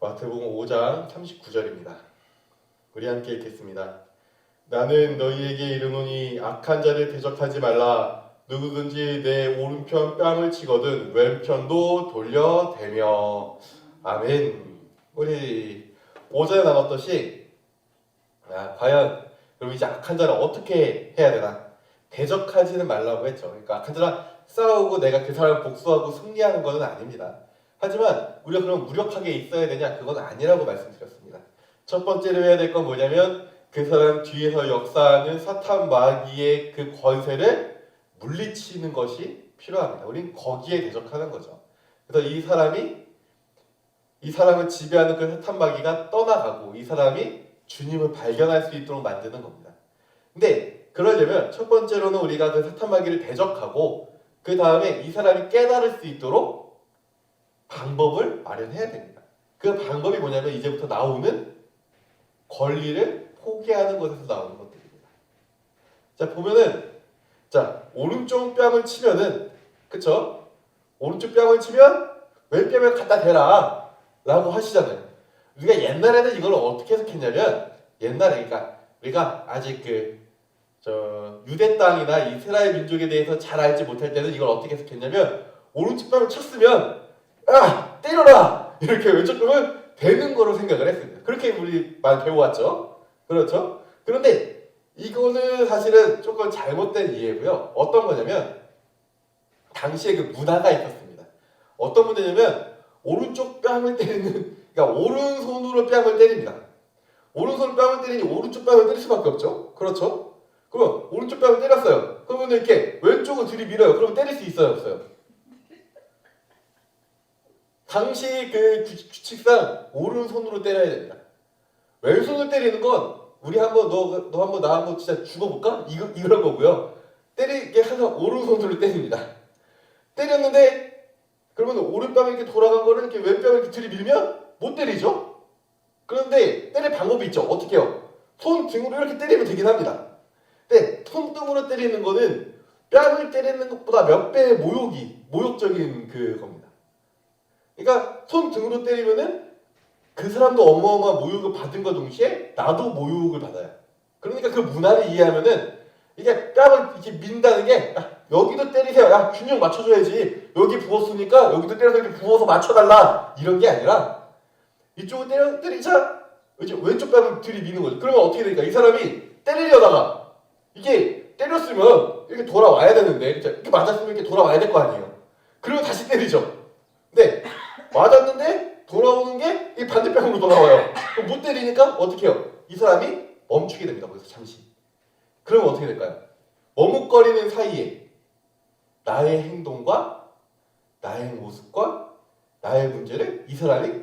마태복음 5장 39절입니다. 우리 함께 읽겠습니다. 나는 너희에게 이르노니 악한 자를 대적하지 말라. 누구든지 내 오른편 뺨을 치거든 왼편도 돌려대며. 아멘. 우리 5절에 나눴듯이 과연 그럼 이제 악한 자를 어떻게 해야 되나? 대적하지는 말라고 했죠. 그러니까 악한 자랑 싸우고 내가 그 사람을 복수하고 승리하는 것은 아닙니다. 하지만 우리가 그럼 무력하게 있어야 되냐? 그건 아니라고 말씀드렸습니다. 첫 번째로 해야 될 건 뭐냐면 그 사람 뒤에서 역사하는 사탄 마귀의 그 권세를 물리치는 것이 필요합니다. 우린 거기에 대적하는 거죠. 그래서 이 사람을 지배하는 그 사탄 마귀가 떠나가고 이 사람이 주님을 발견할 수 있도록 만드는 겁니다. 근데 그러려면 첫 번째로는 우리가 그 사탄 마귀를 대적하고 그 다음에 이 사람이 깨달을 수 있도록 방법을 마련해야 됩니다. 그 방법이 뭐냐면 이제부터 나오는 권리를 포기하는 것에서 나오는 것들입니다. 자, 보면은 오른쪽 뺨을 치면은 그쵸? 오른쪽 뺨을 치면 왼뺨을 갖다 대라 라고 하시잖아요. 우리가 옛날에는 이걸 어떻게 해석했냐면 옛날에 그러니까 우리가 아직 유대 땅이나 이스라엘 민족에 대해서 잘 알지 못할 때는 이걸 어떻게 해석했냐면 오른쪽 뺨을 쳤으면 때려라! 이렇게 왼쪽 뺨을 대는 거로 생각을 했습니다. 그렇게 우리 많이 배워왔죠. 그렇죠? 그런데 이거는 사실은 조금 잘못된 이해고요. 어떤 거냐면 당시에 그 문화가 있었습니다. 어떤 문화냐면 오른쪽 뺨을 때리는 그러니까 오른손으로 뺨을 때립니다. 오른손 뺨을 때리니 오른쪽 뺨을 때릴 수밖에 없죠. 그렇죠? 그럼 오른쪽 뺨을 때렸어요. 그러면 이렇게 왼쪽을 들이밀어요. 그러면 때릴 수 있어요, 없어요? 당시 그 규칙상 오른손으로 때려야 됩니다. 왼손을 때리는 건 우리 한번 너 한번 나 한번 진짜 죽어볼까? 이런 거고요. 때리게 항상 오른손으로 때립니다. 때렸는데 그러면 오른뺨이 이렇게 돌아간 거를 이렇게 왼뺨을 이렇게 들이밀면 못 때리죠? 그런데 때릴 방법이 있죠. 어떻게 해요? 손등으로 이렇게 때리면 되긴 합니다. 근데 손등으로 때리는 거는 뺨을 때리는 것보다 몇 배의 모욕적인 그겁니다. 그러니까 손등으로 때리면은 그 사람도 어마어마한 모욕을 받은 것 동시에 나도 모욕을 받아요. 그러니까 그 문화를 이해하면은 이게 뺨을 이렇게 민다는 게 여기도 때리세요. 균형 맞춰줘야지. 여기 부었으니까 여기도 때려서 이렇게 부어서 맞춰달라. 이런 게 아니라 이쪽을 때리자 이제 왼쪽 뺨을 들이미는 거죠. 그러면 어떻게 되니까 이 사람이 때리려다가 이게 때렸으면 이렇게 돌아와야 되는데 이렇게 맞았으면 이렇게 돌아와야 될 거 아니에요. 그리고 다시 때리죠. 근데 맞았는데 돌아오는 게 이 반대편으로 돌아와요. 그럼 못 때리니까 어떻게 해요? 이 사람이 멈추게 됩니다. 거기서 잠시. 그러면 어떻게 될까요? 머뭇거리는 사이에 나의 행동과 나의 모습과 나의 문제를 이 사람이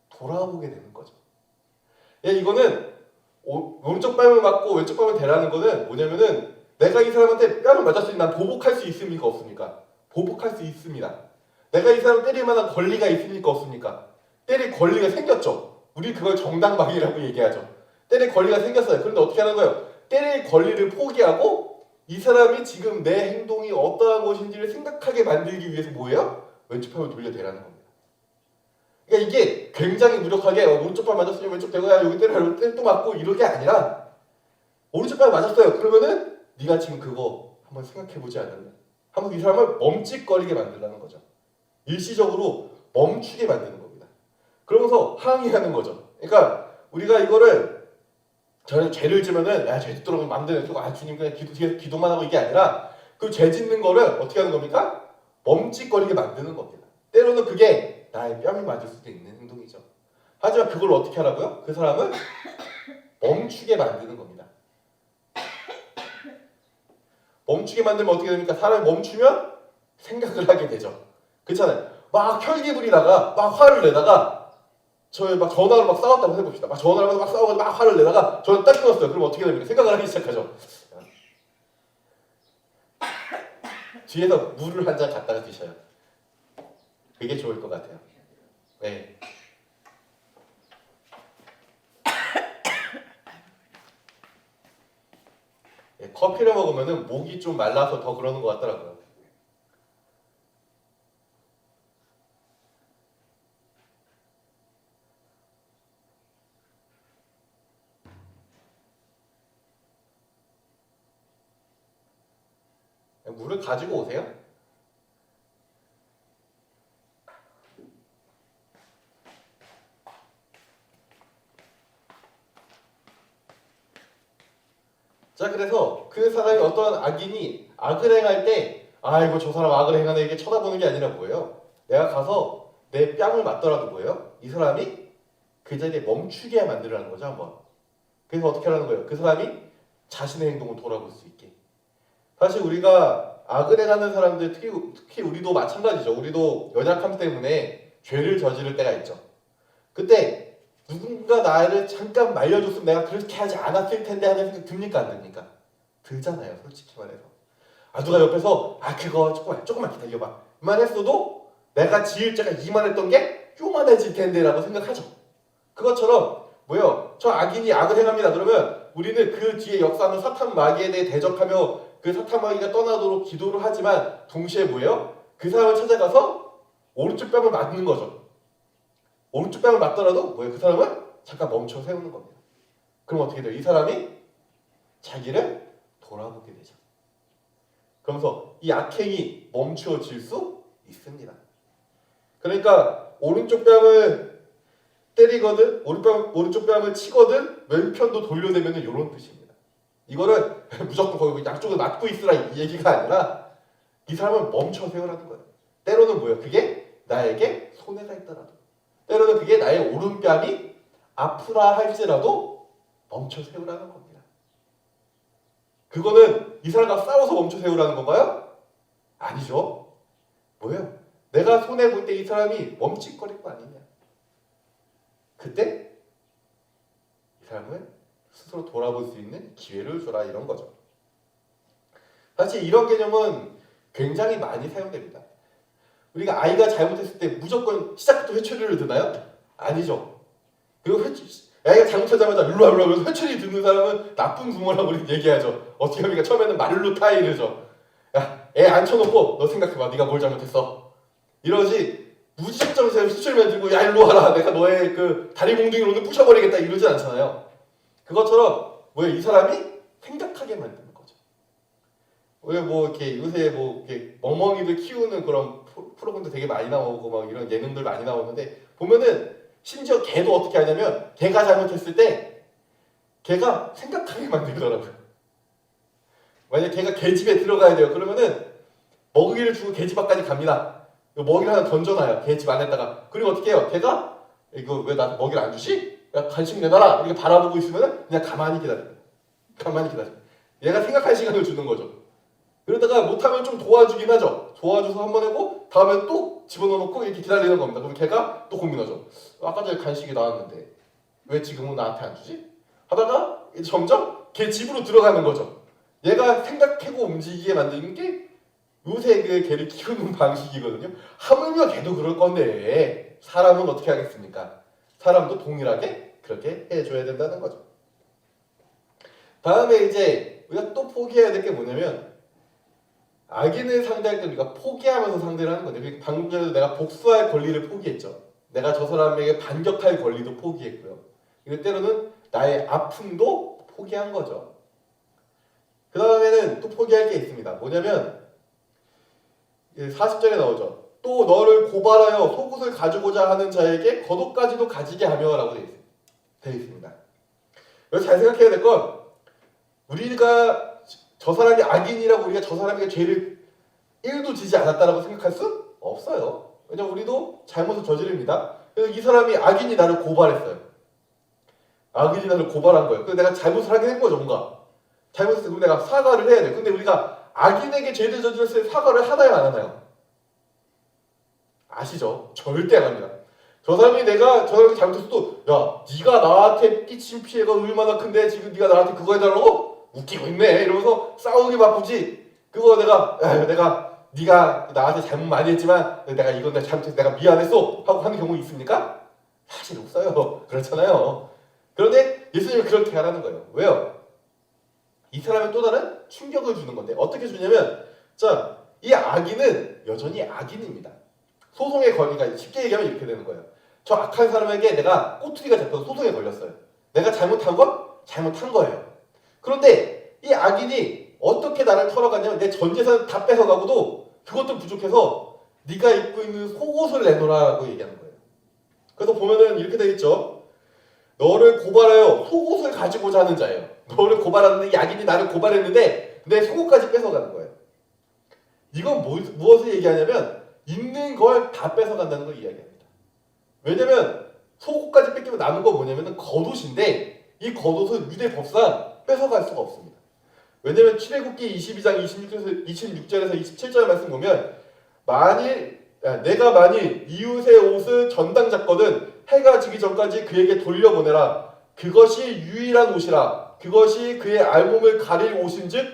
돌아보게 되는 거죠. 이거는 오른쪽 뺨을 맞고 왼쪽 뺨을 대라는 거는 뭐냐면은 내가 이 사람한테 뺨을 맞았으니 난 보복할 수 있습니까? 없습니까? 보복할 수 있습니다. 내가 이 사람 때릴 만한 권리가 있습니까? 없습니까? 때릴 권리가 생겼죠. 우리 그걸 정당방위라고 얘기하죠. 때릴 권리가 생겼어요. 그런데 어떻게 하는 거예요? 때릴 권리를 포기하고 이 사람이 지금 내 행동이 어떠한 것인지를 생각하게 만들기 위해서 뭐예요? 왼쪽 뺨을 돌려대라는 겁니다. 그러니까 이게 굉장히 무력하게 오른쪽 뺨 맞았으니 왼쪽 대고야 여기 때려 또 맞고 이런 게 아니라 오른쪽 뺨 맞았어요. 그러면은 네가 지금 그거 한번 생각해보지 않을래? 한번 이 사람을 멈칫거리게 만들라는 거죠. 일시적으로 멈추게 만드는 겁니다. 그러면서 항의하는 거죠. 그러니까 우리가 이거를 저는 죄를 지면은 죄 짓도록 마음대로 해주고 주님 그냥 기도만 하고 이게 아니라 그 죄 짓는 거를 어떻게 하는 겁니까? 멈칫거리게 만드는 겁니다. 때로는 그게 나의 뺨이 맞을 수도 있는 행동이죠. 하지만 그걸 어떻게 하라고요? 그 사람을 멈추게 만드는 겁니다. 멈추게 만들면 어떻게 됩니까? 사람이 멈추면 생각을 하게 되죠. 그렇잖아요. 막 혈기 부리다가 막 화를 내다가 저희 막 전화로 막 싸웠다고 해봅시다. 막 전화로 막 싸우고 막 화를 내다가 저는 딱 끊었어요. 그럼 어떻게 됩니까? 생각을 하기 시작하죠. 뒤에서 물을 한 잔 갖다가 드셔요. 그게 좋을 것 같아요. 네. 커피를 먹으면 목이 좀 말라서 더 그러는 것 같더라고요. 물을 가지고 오세요. 자, 그래서 그 사람이 어떤 악인이 악을 행할 때 아이고 저 사람 악을 행하네 이게 쳐다보는 게 아니라 뭐예요? 내가 가서 내 뺨을 맞더라도 뭐예요? 이 사람이 그 자리에 멈추게 만들라는 거죠, 한번. 그래서 어떻게 하라는 거예요? 그 사람이 자신의 행동을 돌아볼 수 있게. 사실 우리가 악을 행하는 사람들, 특히 우리도 마찬가지죠. 우리도 연약함 때문에 죄를 저지를 때가 있죠. 그때 누군가 나를 잠깐 말려줬으면 내가 그렇게 하지 않았을 텐데 하는 생각 듭니까 안 듭니까? 들잖아요, 솔직히 말해서. 누가 옆에서 그거 조금만 기다려봐 만 했어도 내가 지을 죄가 이만했던 게 요만해질 텐데 라고 생각하죠. 그것처럼 뭐요? 저 악인이 악을 행합니다. 그러면 우리는 그 뒤에 역사하는 사탄 마귀에 대해 대적하며 그 사탄 마귀가 떠나도록 기도를 하지만 동시에 뭐예요? 그 사람을 찾아가서 오른쪽 뺨을 맞는 거죠. 오른쪽 뺨을 맞더라도 뭐예요? 그 사람을 잠깐 멈춰 세우는 겁니다. 그럼 어떻게 돼요? 이 사람이 자기를 돌아보게 되죠. 그러면서 이 악행이 멈추어질 수 있습니다. 그러니까 오른쪽 뺨을 때리거든, 오른쪽 뺨을 치거든, 왼편도 돌려내면 이런 뜻입니다. 이거는 무조건 거기 양쪽을 맞고 있으라 이 얘기가 아니라 이 사람을 멈춰 세우라는 거예요. 때로는 뭐예요? 그게 나에게 손해가 있더라도, 때로는 그게 나의 오른뺨이 아프라 할지라도 멈춰 세우라는 겁니다. 그거는 이 사람과 싸워서 멈춰 세우라는 건가요? 아니죠. 뭐예요? 내가 손해볼 때 이 사람이 멈칫거릴 거 아니냐. 그때 이 사람을 스스로 돌아볼 수 있는 기회를 주라 이런 거죠. 사실 이런 개념은 굉장히 많이 사용됩니다. 우리가 아이가 잘못했을 때 무조건 시작부터 회초리를 드나요? 아니죠. 그리고 아이가 잘못하자마자 일로와 그래서 회초리 드는 사람은 나쁜 부모라고 우리 얘기하죠. 어떻게 합니까? 처음에는 말로 타이르죠. 야, 애 앉혀놓고 너 생각해봐. 네가 뭘 잘못했어. 이러지 무지적정에서 회초리만 들고 야 일로 와라. 내가 너의 그 다리 몽둥이로 오늘 부셔버리겠다 이러진 않잖아요. 그것처럼 뭐야 이 사람이 생각하게 만드는 거죠. 왜 뭐 이렇게 요새 뭐 이렇게 멍멍이들 키우는 그런 프로그램도 되게 많이 나오고 막 이런 예능들 많이 나오는데 보면은 심지어 개도 어떻게 하냐면 개가 잘못했을 때 개가 생각하게 만들더라고요. 만약 개가 개집에 들어가야 돼요. 그러면은 먹이를 주고 개집 앞까지 갑니다. 먹이를 하나 던져놔요. 개집 안에다가. 그리고 어떻게 해요? 개가 이거 왜 나 먹이를 안 주지? 야, 간식 내놔라. 이렇게 바라보고 있으면은 그냥 가만히 기다려요. 가만히 기다려요. 얘가 생각할 시간을 주는 거죠. 그러다가 못하면 좀 도와주긴 하죠. 도와줘서 한 번 하고 다음에 또 집어넣어놓고 이렇게 기다리는 겁니다. 그럼 걔가 또 고민하죠. 아까 전에 간식이 나왔는데 왜 지금은 나한테 안 주지? 하다가 이제 점점 걔 집으로 들어가는 거죠. 얘가 생각하고 움직이게 만드는 게 요새 그 개를 키우는 방식이거든요. 하물며 걔도 그럴 건데 사람은 어떻게 하겠습니까? 사람도 동일하게 그렇게 해줘야 된다는 거죠. 다음에 이제 우리가 또 포기해야 될 게 뭐냐면 악인을 상대할 때 우리가 포기하면서 상대를 하는 건데 방금 전에도 내가 복수할 권리를 포기했죠. 내가 저 사람에게 반격할 권리도 포기했고요. 그리고 때로는 나의 아픔도 포기한 거죠. 그 다음에는 또 포기할 게 있습니다. 뭐냐면 40절에 나오죠. 또 너를 고발하여 속옷을 가지고자 하는 자에게 겉옷까지도 가지게 하며 라고 되어 있습니다. 여기서 잘 생각해야 될 건 우리가 저 사람이 악인이라고 우리가 저 사람에게 죄를 1도 지지 않았다라고 생각할 수 없어요. 왜냐면 우리도 잘못을 저지릅니다. 그래서 이 사람이 악인이 나를 고발했어요. 악인이 나를 고발한 거예요. 그래서 내가 잘못을 하게 된 거죠, 뭔가. 잘못했을 때 그럼 내가 사과를 해야 돼요. 근데 우리가 악인에게 죄를 저질렀을 때 사과를 하나요, 안 하나요? 아시죠? 절대 안 합니다. 저 사람이 저 사람이 잘못했어도 야, 네가 나한테 끼친 피해가 얼마나 큰데 지금 네가 나한테 그거 해달라고? 웃기고 있네 이러면서 싸우기 바쁘지. 그거 네가 나한테 잘못 많이 했지만 내가 이건 내가 잘못해서 내가 미안했어 하고 하는 경우 있습니까? 사실 없어요. 그렇잖아요. 그런데 예수님은 그렇게 하라는 거예요. 왜요? 이 사람이 또 다른 충격을 주는 건데 어떻게 주냐면 자, 이 악인은 여전히 악인입니다. 소송의 권리가 쉽게 얘기하면 이렇게 되는 거예요. 저 악한 사람에게 내가 꼬투리가 잡혀서 소송에 걸렸어요. 내가 잘못한 건 잘못한 거예요. 그런데 이 악인이 어떻게 나를 털어갔냐면 내 전 재산 다 뺏어가고도 그것도 부족해서 네가 입고 있는 속옷을 내놓으라고 얘기하는 거예요. 그래서 보면은 이렇게 돼 있죠. 너를 고발하여 속옷을 가지고자 하는 자예요. 너를 고발하는데 야긴이 나를 고발했는데 내 속옷까지 뺏어가는 거예요. 이건 무엇을 얘기하냐면 있는 걸 다 뺏어간다는 걸 이야기합니다. 왜냐면 속옷까지 뺏기면 남은 건 뭐냐면 겉옷인데 이 겉옷은 유대 법상 뺏어갈 수가 없습니다. 왜냐면 출애굽기 22장 26절에서 27절 말씀 보면 내가 만일 이웃의 옷을 전당 잡거든 해가 지기 전까지 그에게 돌려보내라. 그것이 유일한 옷이라. 그것이 그의 알몸을 가릴 옷인즉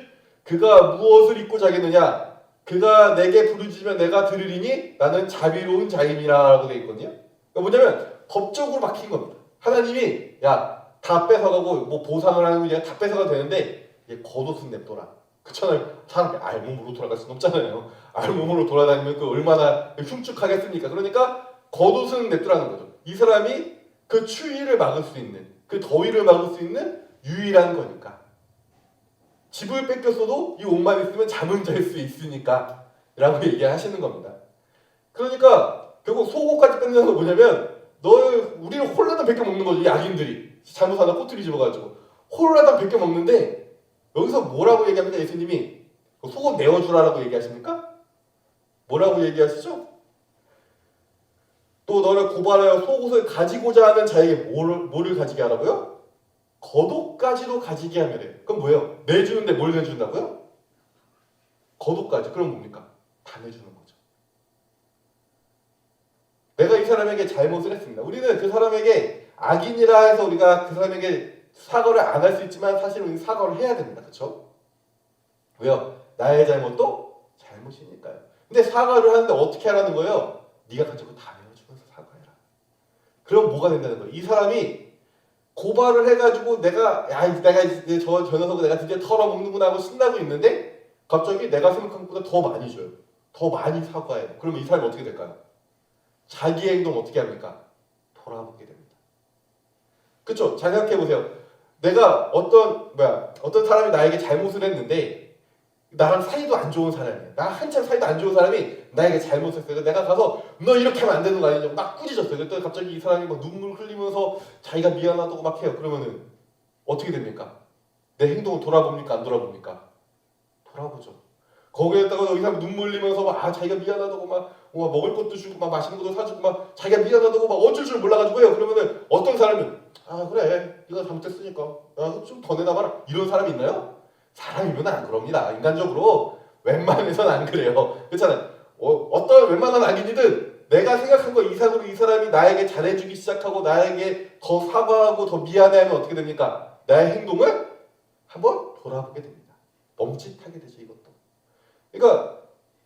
그가 무엇을 입고 자겠느냐. 그가 내게 부르짖으면 내가 들으리니 나는 자비로운 자임이라 라고 되어 있거든요. 그러니까 뭐냐면 법적으로 막힌 겁니다. 하나님이 다 뺏어가고 뭐 보상을 하는 거 다 뺏어가도 되는데 얘 겉옷은 냅둬라. 그렇잖아요. 사람이 알몸으로 돌아갈 수는 없잖아요. 알몸으로 돌아다니면 그 얼마나 흉측하겠습니까? 그러니까 겉옷은 냅두라는 거죠. 이 사람이 그 추위를 막을 수 있는, 그 더위를 막을 수 있는 유일한 거니까. 집을 뺏겼어도 이 옷만 있으면 잠은 잘 수 있으니까 라고 얘기하시는 겁니다. 그러니까 결국 속옷까지 뺏는 건 뭐냐면 우리를 홀라당 베껴 먹는 거죠. 이 악인들이 잘못하다 꼬투리 집어가지고 홀라당 베껴 먹는데 여기서 뭐라고 얘기합니까? 예수님이 속옷 내어주라라고 얘기하십니까? 뭐라고 얘기하시죠? 또 너를 고발하여 속옷을 가지고자 하는 자에게 뭐를 가지게 하라고요? 겉옷까지도 가지게 하면 돼요. 그럼 뭐예요? 내주는데 뭘 내준다고요? 겉옷까지. 그럼 뭡니까? 다 내주는 거죠. 내가 이 사람에게 잘못을 했습니다. 우리는 그 사람에게 악인이라 해서 우리가 그 사람에게 사과를 안 할 수 있지만 사실 우리는 사과를 해야 됩니다. 그렇죠? 왜요? 나의 잘못도 잘못이니까요. 근데 사과를 하는데 어떻게 하라는 거예요? 네가 가지고 다 내어주면서 사과해라. 그럼 뭐가 된다는 거예요? 이 사람이 고발을 해가지고 내가 저 녀석을 내가 드디어 털어먹는구나 하고 신나고 있는데 갑자기 내가 생각한 것보다 더 많이 줘요. 더 많이 사과해요. 그러면 이 사람이 어떻게 될까요? 자기 행동 어떻게 합니까? 돌아보게 됩니다. 그렇죠? 잘 생각해 보세요. 내가 어떤 사람이 나에게 잘못을 했는데 나랑 사이도 안 좋은 사람이에요. 나 한참 사이도 안 좋은 사람이 나에게 잘못했어요. 내가 가서 너 이렇게 하면 안 되는 거 아니냐고 막 꾸짖었어요. 그랬더니 갑자기 이 사람이 막 눈물 흘리면서 자기가 미안하다고 막 해요. 그러면은 어떻게 됩니까? 내 행동을 돌아봅니까? 안 돌아봅니까? 돌아보죠. 거기에다가 이 사람 눈물 흘리면서 막 자기가 미안하다고 막 먹을 것도 주고 막 맛있는 것도 사주고 막 자기가 미안하다고 막 어쩔 줄 몰라가지고 해요. 그러면은 어떤 사람은 그래 네가 잘못했으니까 좀 더 내놔봐라 이런 사람이 있나요? 사람이면 안 그럽니다. 인간적으로 웬만해서는 안 그래요. 그렇잖아요. 어떤 웬만한 악인이든 내가 생각한 거 이상으로 이 사람이 나에게 잘해주기 시작하고 나에게 더 사과하고 더 미안해하면 어떻게 됩니까? 나의 행동을 한번 돌아보게 됩니다. 멈칫하게 되죠. 이것도. 그러니까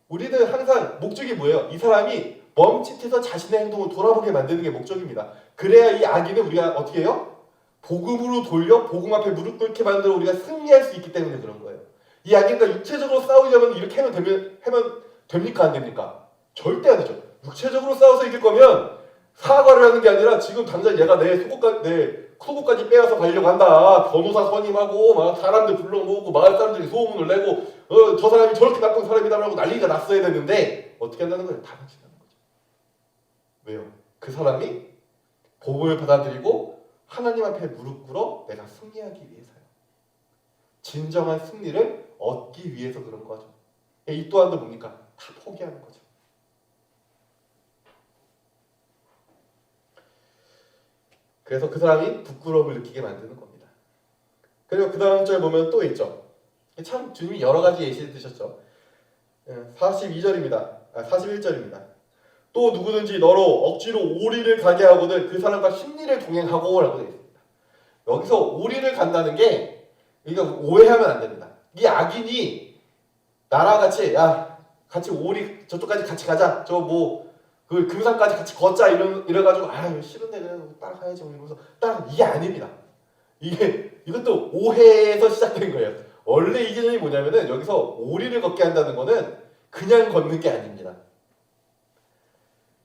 우리는 항상 목적이 뭐예요? 이 사람이 멈칫해서 자신의 행동을 돌아보게 만드는 게 목적입니다. 그래야 이 악인을 우리가 어떻게 해요? 복음으로 돌려 복음 앞에 무릎 꿇게 만들어 우리가 승리할 수 있기 때문에 그런 거예요. 이 악인과 육체적으로 싸우려면 이렇게 하면 됩니까? 안 됩니까? 절대 안 되죠. 육체적으로 싸워서 이길 거면 사과를 하는 게 아니라 지금 당장 얘가 내 속옷까지 빼앗아 가려고 한다. 변호사 선임하고 막 사람들 불러 모으고 마을 사람들이 소문을 내고 저 사람이 저렇게 나쁜 사람이다라고 난리가 났어야 되는데 어떻게 한다는 거예요? 다 망친다는 거죠. 왜요? 그 사람이 복음을 받아들이고 하나님 앞에 무릎 꿇어 내가 승리하기 위해서요. 진정한 승리를 얻기 위해서 그런 거죠. 이 또한도 뭡니까? 다 포기하는 거죠. 그래서 그 사람이 부끄러움을 느끼게 만드는 겁니다. 그리고 그 다음 절 보면 또 있죠. 참 주님이 여러 가지 예시를 드셨죠. 42절입니다. 41절입니다. 또 누구든지 너로 억지로 오리를 가게 하거든 그 사람과 심리를 동행하고 라고 되어 있습니다. 여기서 오리를 간다는 게 이거 오해하면 안 됩니다. 이 악인이 나랑 같이 오리 저쪽까지 같이 가자. 그 금산까지 같이 걷자 이래가지고 싫은데 그냥 따라가야지 이러면서 이게 아닙니다. 이것도 오해에서 시작된 거예요. 원래 이 개념이 뭐냐면은 여기서 오리를 걷게 한다는 거는 그냥 걷는 게 아닙니다.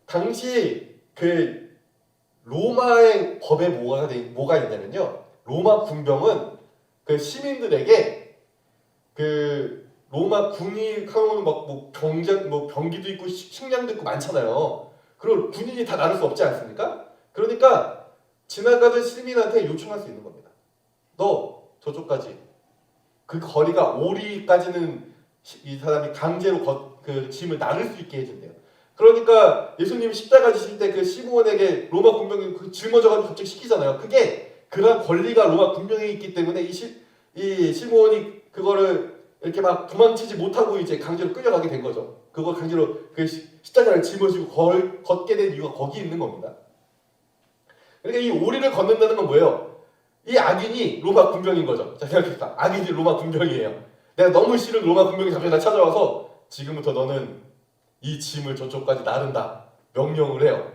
당시 그 로마의 법에 뭐가 있냐면요. 로마 군병은 그 시민들에게 그 로마 군이 하면 막뭐 경장 뭐 병기도 있고 식량도 있고 많잖아요. 그리고 군인이 다 나눌 수 없지 않습니까? 그러니까 지나가던 시민한테 요청할 수 있는 겁니다. 너 저쪽까지 그 거리가 오리까지는 이 사람이 강제로 그 짐을 나눌 수 있게 해준대요. 그러니까 예수님이 십자가 지실 때 그 시므온에게 로마 군병이 그 짊어져가지고 갑자기 시키잖아요. 그게 그런 권리가 로마 군병에 있기 때문에 이 시므온이 그거를 이렇게 막 도망치지 못하고 이제 강제로 끌려가게 된 거죠. 그거 강제로 그 십자가를 짊어지고 걷게 된 이유가 거기 있는 겁니다. 그러니까 이 오리를 걷는다는 건 뭐예요? 이 악인이 로마 군병인 거죠. 자, 생각해봅시다. 악인이 로마 군병이에요. 내가 너무 싫은 로마 군병이 갑자기 나 찾아와서 지금부터 너는 이 짐을 저쪽까지 나른다. 명령을 해요.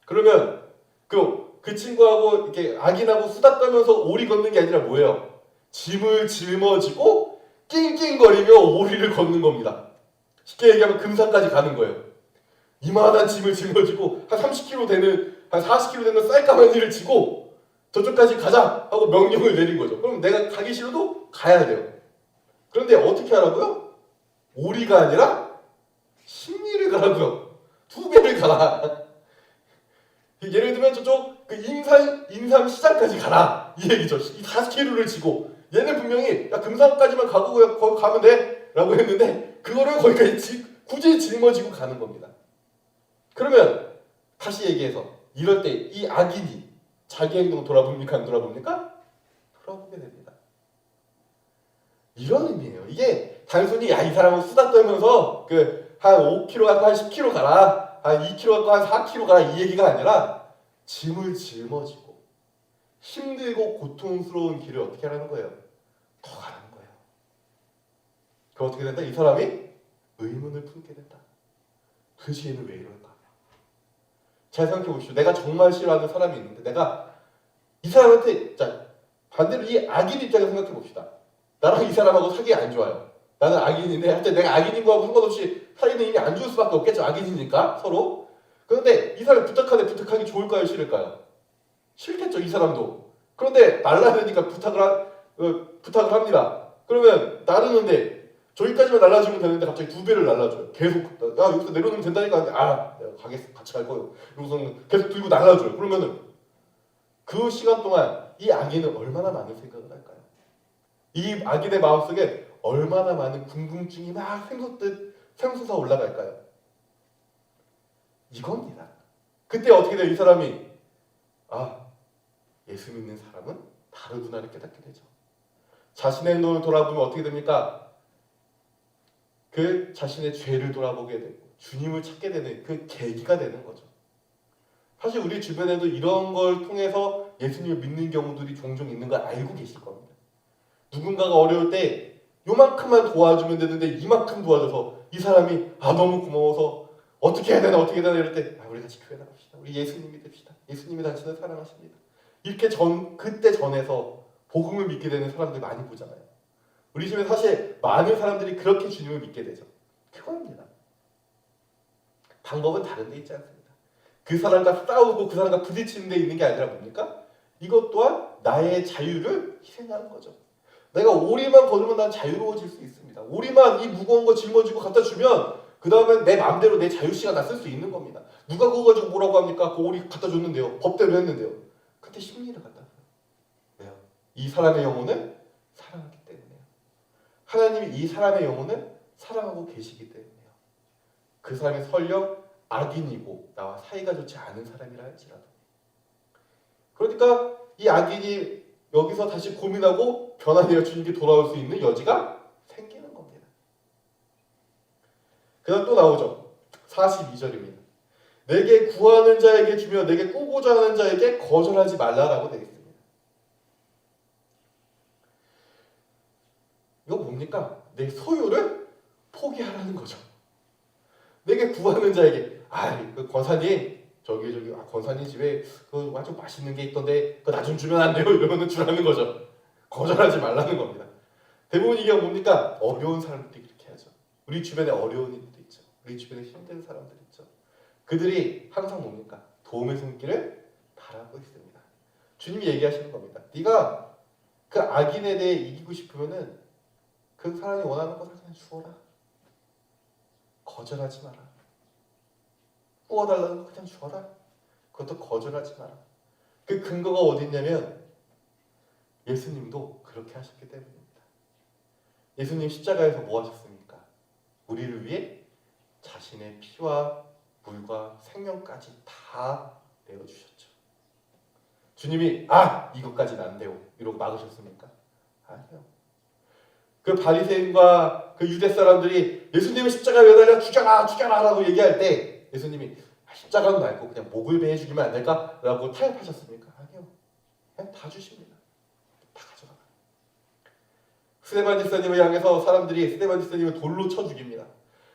그러면 그 친구하고 이렇게 악인하고 수다 떨면서 오리 걷는 게 아니라 뭐예요? 짐을 짊어지고 낑낑거리며 오리를 걷는 겁니다. 쉽게 얘기하면 금산까지 가는 거예요. 이만한 짐을 짊어지고 한 30kg 되는 한 40kg 되는 쌀가마니를 지고 저쪽까지 가자 하고 명령을 내린 거죠. 그럼 내가 가기 싫어도 가야 돼요. 그런데 어떻게 하라고요? 오리가 아니라 십리를 가라고요. 2배를 가라. 예를 들면 저쪽 그 인삼 시장까지 가라 이 얘기죠. 이 40kg를 지고 얘는 분명히 야 금산까지만 가고 거기 가면 돼 라고 했는데 그거를 거기까지 굳이 짊어지고 가는 겁니다. 그러면 다시 얘기해서 이럴 때 이 악인이 자기 행동 돌아봅니까 안 돌아봅니까? 돌아보게 됩니다. 이런 의미예요. 이게 단순히 야 이 사람은 수다 떨면서 그 한 5kg 갖고 한 10kg 가라 한 2kg 갖고 한 4kg 가라 이 얘기가 아니라 짐을 짊어지고 힘들고 고통스러운 길을 어떻게 하라는 거예요? 더 가라는 거예요. 그럼 어떻게 된다? 이 사람이 의문을 품게 된다. 도대체 얘는 왜 이럴까? 잘 생각해 보십시오. 내가 정말 싫어하는 사람이 있는데 내가 이 사람한테 자 반대로 이 악인 입장에서 생각해 봅시다. 나랑 이 사람하고 사귀기 안 좋아요. 나는 악인인데 하여튼 내가 악인인 거하고 상관없이 사이는 이미 안 좋을 수밖에 없겠죠. 악인이니까 서로. 그런데 이 사람이 부탁하기 좋을까요? 싫을까요? 싫겠죠. 이 사람도. 그런데 날라다니까 부탁을 합니다. 그러면 나르는데 저기까지만 날라주면 되는데 갑자기 2배를 날라줘요. 계속 야 여기서 내려놓으면 된다니까. 아 내가 가겠어. 같이 갈 거예요. 그러고서는 계속 들고 날라줘요. 그러면은 그 시간 동안 이 악인은 얼마나 많은 생각을 할까요? 이 악인의 마음속에 얼마나 많은 궁금증이 막 샘솟아 올라갈까요? 이겁니다. 그때 어떻게 돼요? 이 사람이 아 예수 믿는 사람은 다르구나를 깨닫게 되죠. 자신의 행동을 돌아보면 어떻게 됩니까? 그 자신의 죄를 돌아보게 되고 주님을 찾게 되는 그 계기가 되는 거죠. 사실 우리 주변에도 이런 걸 통해서 예수님을 믿는 경우들이 종종 있는 걸 알고 계실 겁니다. 누군가가 어려울 때 요만큼만 도와주면 되는데 이만큼 도와줘서 이 사람이 너무 고마워서 어떻게 해야 되나 이럴 때 우리 같이 교회 나갑시다. 우리 예수님 믿읍시다. 예수님이 당신을 사랑하십니다. 이렇게 그때 전에서 복음을 믿게 되는 사람들 많이 보잖아요. 우리 집에 사실 많은 사람들이 그렇게 주님을 믿게 되죠. 그겁니다. 방법은 다른 데 있지 않습니다. 그 사람과 싸우고 그 사람과 부딪히는 데 있는 게 아니라 뭡니까? 이것 또한 나의 자유를 희생하는 거죠. 내가 오리만 거두면 난 자유로워질 수 있습니다. 오리만 이 무거운 거 짊어지고 갖다 주면 그 다음에 내 마음대로 내 자유시간 나 쓸 수 있는 겁니다. 누가 그거 가지고 뭐라고 합니까? 그 오리 갖다 줬는데요. 법대로 했는데요. 근데 심리를 갖다 줘요. 왜요? 이 사람의 영혼을 사랑하기 때문에요. 하나님이 이 사람의 영혼을 사랑하고 계시기 때문에요. 그 사람이 설령 악인이고 나와 사이가 좋지 않은 사람이라 할지라도. 그러니까 이 악인이 여기서 다시 고민하고 변화되어 주님께 돌아올 수 있는 여지가 생기는 겁니다. 그 다음 또 나오죠. 42절입니다. 내게 구하는 자에게 주며 내게 꾸고자 하는 자에게 거절하지 말라라고 되어 있습니다. 이거 뭡니까? 내 소유를 포기하라는 거죠. 내게 구하는 자에게 그 권사님 저기 권사님 집에 그 아주 맛있는 게 있던데 그거 나 좀 주면 안 돼요? 이러면 주라는 거죠. 거절하지 말라는 겁니다. 대부분 이게 뭡니까? 어려운 사람들이 그렇게 하죠. 우리 주변에 어려운 일도 있죠. 우리 주변에 힘든 사람들 있죠. 그들이 항상 뭡니까? 도움의 손길을 바라고 있습니다. 주님이 얘기하시는 겁니다. 네가 그 악인에 대해 이기고 싶으면은 그 사람이 원하는 것을 그냥 주어라. 거절하지 마라. 구워달라는 거 그냥 주어라. 그것도 거절하지 마라. 그 근거가 어디 있냐면 예수님도 그렇게 하셨기 때문입니다. 예수님 십자가에서 뭐 하셨습니까? 우리를 위해 자신의 피와 물과 생명까지 다 내어주셨죠. 주님이 이것까지는 안 돼요 이러고 막으셨습니까? 아니요. 그 바리새인과 그 유대 사람들이 예수님을 십자가에 매달려 죽여라 죽여라 라고 얘기할 때 예수님이 십자가는 말고 그냥 목을 베어 죽이면 안 될까? 라고 타협하셨습니까? 아니요. 그냥 다 주십니다. 다 가져가라. 스데반 집사님을 향해서 사람들이 스데반 집사님을 돌로 쳐 죽입니다.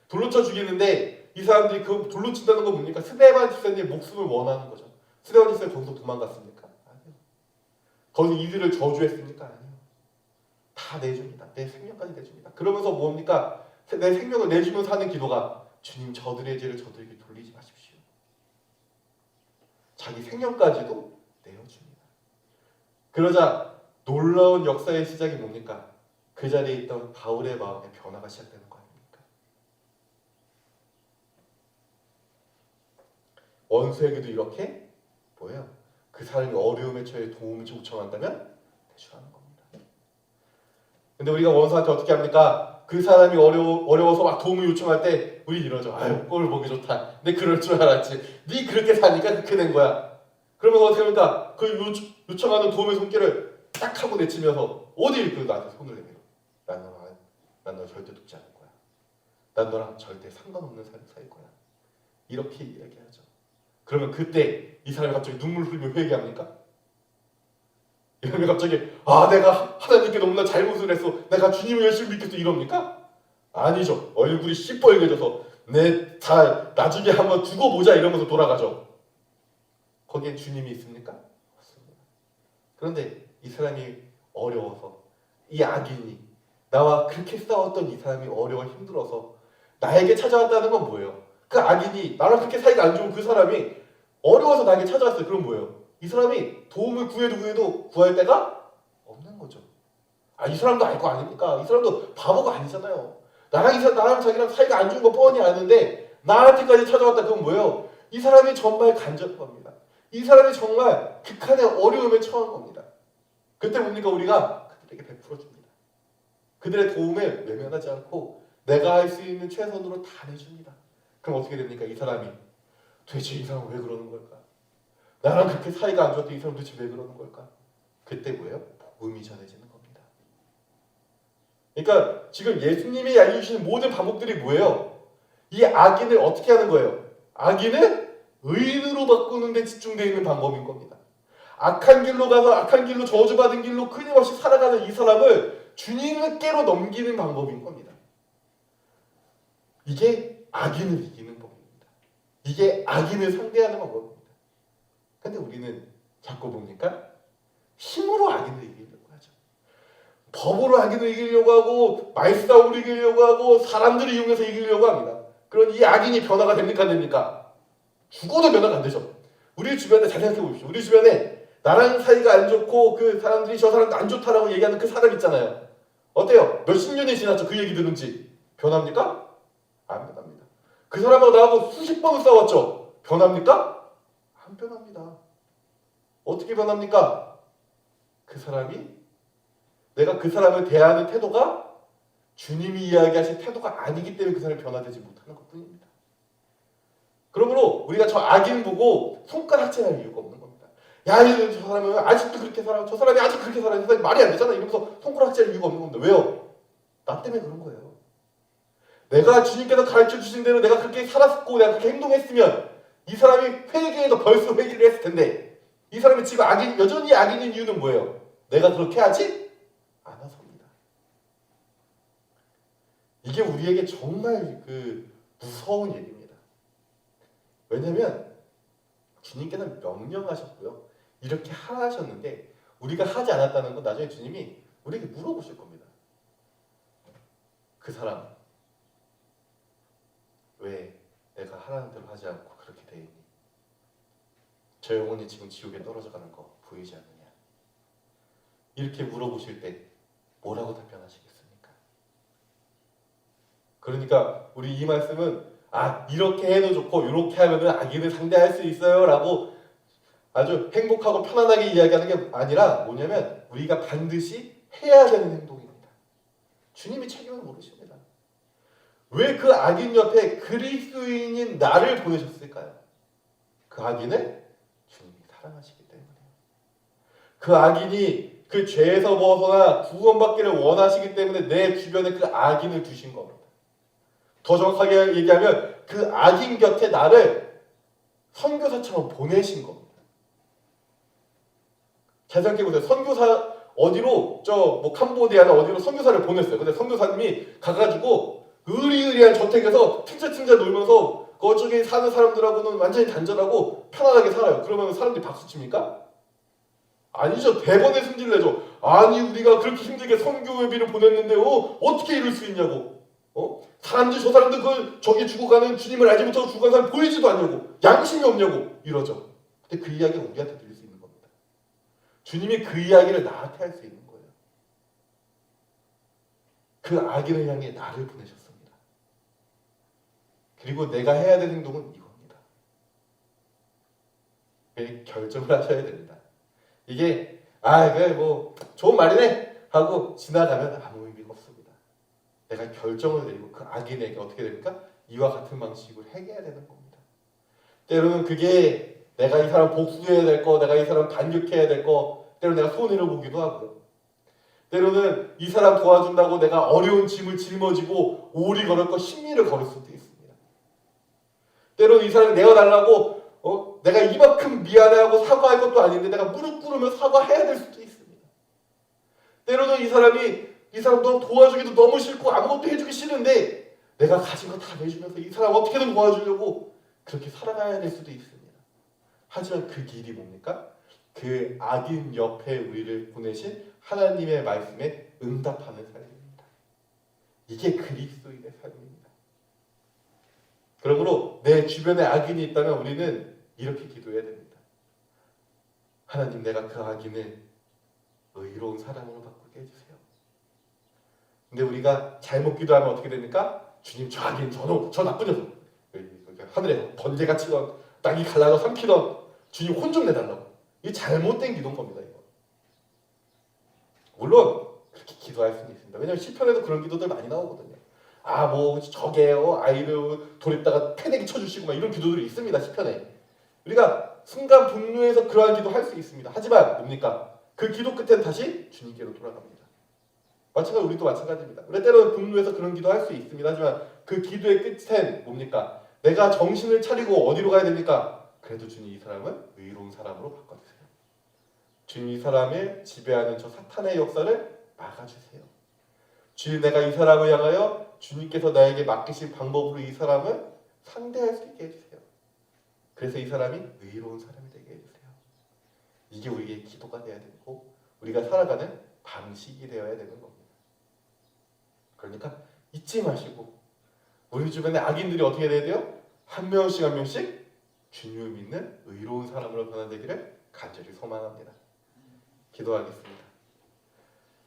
돌로 쳐 죽이는데 이 사람들이 그 돌로 친다는 건 뭡니까? 스데반 집사님의 목숨을 원하는 거죠. 스데반 집사님 거기서 도망갔습니까? 아니요. 거기서 이들을 저주했습니까? 아니요. 다 내줍니다. 내 생명까지 내줍니다. 그러면서 뭡니까? 내 생명을 내주면서 하는 기도가 주님 저들의 죄를 저들에게 돌리지 마십시오. 자기 생명까지도 내어줍니다. 그러자 놀라운 역사의 시작이 뭡니까? 그 자리에 있던 바울의 마음에 변화가 시작되는 거 아닙니까? 원수에게도 이렇게 뭐예요? 그 사람이 어려움에 처해 도움을 요청한다면 대주하는 겁니다. 근데 우리가 원수한테 어떻게 합니까? 그 사람이 어려워서 막 도움을 요청할 때 우리 이러죠. 아유 꼴 보기 좋다. 내 그럴 줄 알았지. 네 그렇게 사니까 그렇게 된 거야. 그러면 어떻게 합니까? 그 요청하는 도움의 손길을 딱 하고 내치면서 어디 그 나한테 손을 내밀어. 난 너 절대 돕지 않을 거야. 난 너랑 절대 상관없는 삶을 살 거야. 이렇게 이야기하죠. 그러면 그때 이 사람이 갑자기 눈물 흘리며 회개합니까? 이러면 갑자기 내가 하나님께 너무나 잘못을 했어. 내가 주님을 열심히 믿겠어. 이럽니까? 아니죠. 얼굴이 시뻘개져서 나중에 한번 두고 보자 이러면서 돌아가죠. 거기에 주님이 있습니까? 없습니다. 그런데 이 사람이 어려워서 이 악인이 나와 그렇게 싸웠던 이 사람이 어려워 힘들어서 나에게 찾아왔다는 건 뭐예요? 그 악인이 나랑 그렇게 사이가 안 좋은 그 사람이 어려워서 나에게 찾아왔어요. 그럼 뭐예요? 이 사람이 도움을 구해도 구할 데가 없는 거죠. 이 사람도 알 거 아닙니까? 이 사람도 바보가 아니잖아요. 나랑 자기랑 사이가 안 좋은 거 뻔히 아는데 나한테까지 찾아왔다. 그건 뭐예요? 이 사람이 정말 간절한 겁니다. 이 사람이 정말 극한의 어려움에 처한 겁니다. 그때 뭡니까? 우리가 그들에게 베풀어 줍니다. 그들의 도움을 외면하지 않고 내가 할 수 있는 최선으로 다 내줍니다. 그럼 어떻게 됩니까? 이 사람이 도대체 이 사람은 왜 그러는 걸까? 나랑 그렇게 사이가 안 좋았던 이 사람 도대체 왜 그러는 걸까? 그때 뭐예요? 복음이 전해지는 겁니다. 그러니까 지금 예수님이 알려주시는 모든 방법들이 뭐예요? 이 악인을 어떻게 하는 거예요? 악인을 의인으로 바꾸는 데 집중되어 있는 방법인 겁니다. 악한 길로 가서 악한 길로 저주받은 길로 끊임없이 살아가는 이 사람을 주님께로 넘기는 방법인 겁니다. 이게 악인을 이기는 법입니다. 이게 악인을 상대하는 방법입니다. 근데 우리는 자꾸 뭡니까? 힘으로 악인을 이기려고 하죠. 법으로 악인을 이기려고 하고 말싸움으로 이기려고 하고 사람들을 이용해서 이기려고 합니다. 그런 이 악인이 변화가 됩니까? 안 됩니까? 죽어도 변화가 안 되죠. 우리 주변에 잘 생각해 보십시오. 우리 주변에 나랑 사이가 안 좋고 그 사람들이 저 사람도 안 좋다라고 얘기하는 그 사람 있잖아요. 어때요? 몇십 년이 지났죠. 그 얘기 들은 지. 변합니까? 안 변합니다. 그 사람하고 나하고 수십 번을 싸웠죠. 변합니까? 안 변합니다. 어떻게 변합니까? 그 사람이 내가 그 사람을 대하는 태도가 주님이 이야기하신 태도가 아니기 때문에 그 사람이 변화되지 못하는 것뿐입니다. 그러므로 우리가 저 악인 보고 손가락질할 이유가 없는 겁니다. 야, 저 사람은 아직도 그렇게 살아. 저 사람이 아직 그렇게 살아. 저 사람이 말이 안 되잖아. 이러면서 손가락질할 이유가 없는 겁니다. 왜요? 나 때문에 그런 거예요. 내가 주님께서 가르쳐 주신 대로 내가 그렇게 살았고 내가 그렇게 행동했으면 이 사람이 회개에도 벌써 회개를 했을 텐데 이 사람이 지금 여전히 악인인 이유는 뭐예요? 내가 그렇게 하지 않아서입니다. 이게 우리에게 정말 무서운 얘기입니다. 왜냐하면 주님께서는 명령하셨고요. 이렇게 하셨는데 우리가 하지 않았다는 건 나중에 주님이 우리에게 물어보실 겁니다. 그 사람 왜 내가 하라는 대로 하지 않고 그렇게 돼 있니? 저 영혼이 지금 지옥에 떨어져 가는 거 보이지 않느냐? 이렇게 물어보실 때 뭐라고 답변하시겠습니까? 그러니까 우리 이 말씀은 이렇게 해도 좋고 이렇게 하면은 악인을 상대할 수 있어요 라고 아주 행복하고 편안하게 이야기하는 게 아니라 뭐냐면 우리가 반드시 해야 되는 행동입니다. 주님이 책임을 모르십니다. 왜 그 악인 옆에 그리스도인인 나를 보내셨을까요? 그 악인을 주님이 사랑하시기 때문이에요. 그 악인이 그 죄에서 벗어나 구원받기를 원하시기 때문에 내 주변에 그 악인을 두신 겁니다. 더 정확하게 얘기하면 그 악인 곁에 나를 선교사처럼 보내신 겁니다. 잘 생각해보세요. 선교사 어디로 캄보디아나 어디로 선교사를 보냈어요. 근데 선교사님이 가가지고 으리으리한 저택에서 팅자팅자 놀면서 그쪽에 사는 사람들하고는 완전히 단절하고 편안하게 살아요. 그러면 사람들이 박수 칩니까? 아니죠. 대번에 승질 내죠. 아니 우리가 그렇게 힘들게 선교회비를 보냈는데 어떻게 이럴 수 있냐고. 저 사람들 저기 죽어가는 주님을 알지 못하고 죽어가는 사람 보이지도 않냐고. 양심이 없냐고 이러죠. 근데 그 이야기가 우리한테 들릴 수 있는 겁니다. 주님이 그 이야기를 나한테 할 수 있는 거예요. 그 악인을 향해 나를 보내셨습니다. 그리고 내가 해야 될 행동은 이겁니다. 결정을 하셔야 됩니다. 이게 그래 뭐 좋은 말이네 하고 지나가면 아무 의미가 없습니다. 내가 결정을 내리고 그 악인에게 어떻게 됩니까? 이와 같은 방식으로 행해야 되는 겁니다. 때로는 그게 내가 이 사람 복수해야 될 거, 내가 이 사람 반격해야 될 거, 때로는 내가 손해를 보기도 하고요. 때로는 이 사람 도와준다고 내가 어려운 짐을 짊어지고 오리 걸을 거 심리를 걸을 수도 있습니다. 때로는 이 사람이 내어달라고 내가 이만큼 미안해하고 사과할 것도 아닌데 내가 무릎 꿇으면 사과해야 될 수도 있습니다. 때로는 이 사람 너무 도와주기도 너무 싫고 아무것도 해주기 싫은데 내가 가진 거 다 내주면서 이 사람 어떻게든 도와주려고 그렇게 살아가야 될 수도 있습니다. 하지만 그 길이 뭡니까? 그 악인 옆에 우리를 보내신 하나님의 말씀에 응답하는 삶입니다. 이게 그리스도인의 삶입니다. 그러므로 내 주변에 악인이 있다면 우리는 이렇게 기도해야 됩니다. 하나님, 내가 그 악인을 의로운 사람으로 바꾸게 해주세요. 근데 우리가 잘못 기도하면 어떻게 됩니까? 주님, 저 악인, 저 나쁜 녀석, 하늘에 번개가 치던 땅이 갈라서 삼키던 주님 혼 좀 내달라고. 이게 잘못된 기도인 겁니다. 이거. 물론 그렇게 기도할 수는 있습니다. 왜냐하면 시편에도 그런 기도들 많이 나오거든요. 저게요 아이를 돌에다가 패내기 쳐주시고 막 이런 기도들이 있습니다. 시편에. 우리가 순간 분노해서 그러한 기도 할 수 있습니다. 하지만 뭡니까? 그 기도 끝에는 다시 주님께로 돌아갑니다. 마찬가지로 우리도 마찬가지입니다. 우리 때로는 분노해서 그런 기도 할 수 있습니다. 하지만 그 기도의 끝엔 뭡니까? 내가 정신을 차리고 어디로 가야 됩니까? 그래도 주님 이 사람은 의로운 사람으로 바꿔주세요. 주님 이 사람을 지배하는 저 사탄의 역사를 막아주세요. 주님, 내가 이 사람을 향하여 주님께서 나에게 맡기신 방법으로 이 사람을 상대할 수 있게 해주세요. 그래서 이 사람이 의로운 사람이 되게 해주세요. 이게 우리의 기도가 되어야 되고 우리가 살아가는 방식이 되어야 되는 겁니다. 그러니까 잊지 마시고 우리 주변에 악인들이 어떻게 돼야 돼요? 한 명씩 한 명씩 주님을 믿는 의로운 사람으로 변화되기를 간절히 소망합니다. 기도하겠습니다.